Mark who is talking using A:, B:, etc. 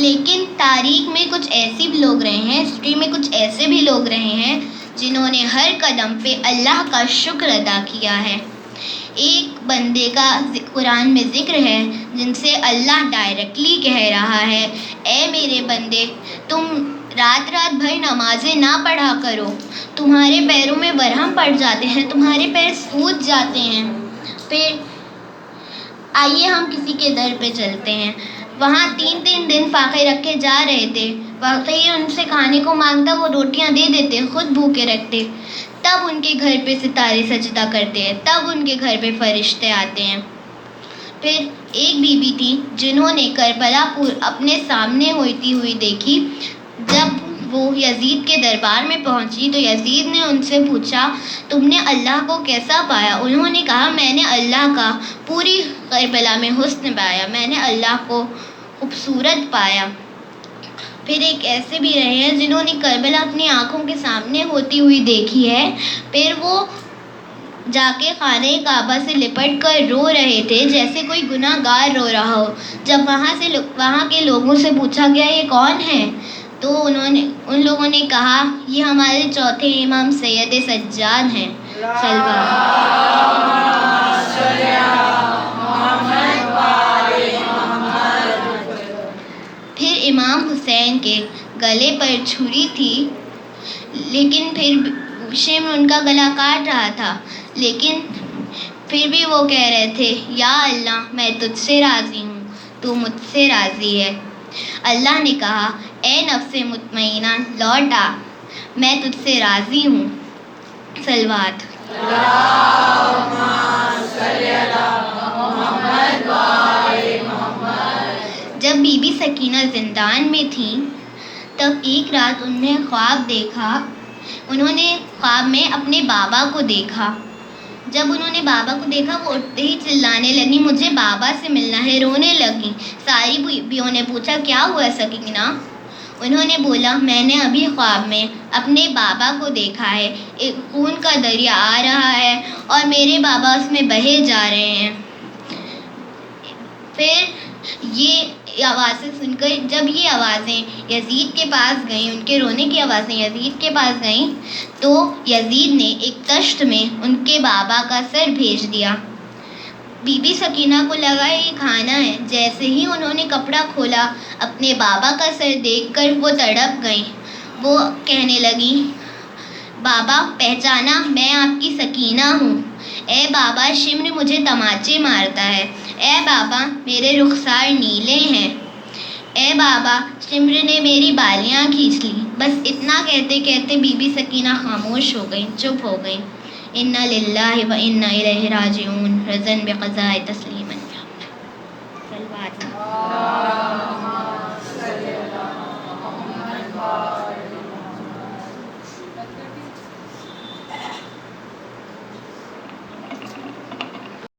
A: لیکن تاریخ میں کچھ ایسے بھی لوگ رہے ہیں، ہسٹری میں کچھ ایسے بھی لوگ رہے ہیں جنہوں نے ہر قدم پہ اللہ کا شکر ادا کیا ہے۔ ایک بندے کا قرآن میں ذکر ہے جن سے اللہ ڈائریکٹلی کہہ رہا ہے، اے میرے بندے، تم رات رات بھر نمازیں نہ پڑھا کرو، تمہارے پیروں میں برہم پڑ جاتے ہیں، تمہارے پیر سوج جاتے ہیں۔ پھر آئیے ہم کسی کے در پہ چلتے ہیں۔ وہاں 3 دن فاقے رکھے جا رہے تھے، فقیر ان سے کھانے کو مانگتا، وہ روٹیاں دے دیتے، خود بھوکے رکھتے۔ تب ان کے گھر پہ ستارے سجدہ کرتے ہیں، تب ان کے گھر پہ فرشتے آتے ہیں۔ پھر ایک بی بی تھی جنہوں نے کربلا اپنے سامنے ہوتی ہوئی دیکھی۔ جب وہ یزید کے دربار میں پہنچی تو یزید نے ان سے پوچھا، تم نے اللہ کو کیسا پایا؟ انہوں نے کہا، میں نے اللہ کا پوری کربلا میں حسن پایا، میں نے اللہ کو خوبصورت پایا۔ پھر ایک ایسے بھی رہے ہیں جنہوں نے کربلا اپنی آنکھوں کے سامنے ہوتی ہوئی دیکھی ہے۔ پھر وہ جا کے خانہ کعبہ سے لپٹ کر رو رہے تھے جیسے کوئی گناہ گار رو رہا ہو۔ جب وہاں کے لوگوں سے پوچھا گیا یہ کون ہے تو ان لوگوں نے کہا، یہ ہمارے چوتھے امام سید سجاد ہیں۔ پھر امام حسین کے گلے پر چھری تھی، لیکن پھر شمر ان کا گلا کاٹ رہا تھا، لیکن پھر بھی وہ کہہ رہے تھے، یا اللہ میں تجھ سے راضی ہوں، تو مجھ سے راضی ہے۔ اللہ نے کہا، اے نفس مطمئنہ لوٹ آ، میں تجھ سے راضی ہوں۔ صلوات۔ جب بی بی سکینہ زندان میں تھیں تب ایک رات انہوں نے خواب دیکھا۔ انہوں نے خواب میں اپنے بابا کو دیکھا۔ جب انہوں نے بابا کو دیکھا وہ اٹھتے ہی چلانے لگی، مجھے بابا سے ملنا ہے، رونے لگی۔ ساری بیویوں نے پوچھا، کیا ہوا سکینہ؟ انہوں نے بولا، میں نے ابھی خواب میں اپنے بابا کو دیکھا ہے، ایک خون کا دریا آ رہا ہے اور میرے بابا اس میں بہے جا رہے ہیں۔ پھر یہ آوازیں سن کر جب یہ آوازیں یزید کے پاس گئیں، ان کے رونے کی آوازیں یزید کے پاس گئیں تو یزید نے ایک تشت میں ان کے بابا کا سر بھیج دیا۔ بی بی سکینہ کو لگا یہ کھانا ہے۔ جیسے ہی انہوں نے کپڑا کھولا اپنے بابا کا سر دیکھ کر وہ تڑپ گئیں۔ وہ کہنے لگی، بابا پہچانا، میں آپ کی سکینہ ہوں۔ اے بابا شمر مجھے تماچے مارتا ہے۔ اے بابا میرے رخسار نیلے ہیں۔ اے بابا شمر نے میری بالیاں کھینچ لی۔ بس اتنا کہتے کہتے بی بی سکینہ خاموش ہو گئیں، چپ ہو گئیں۔ انا للہ و انا الیہ راجعون، رضاً بقضاء تسلیم۔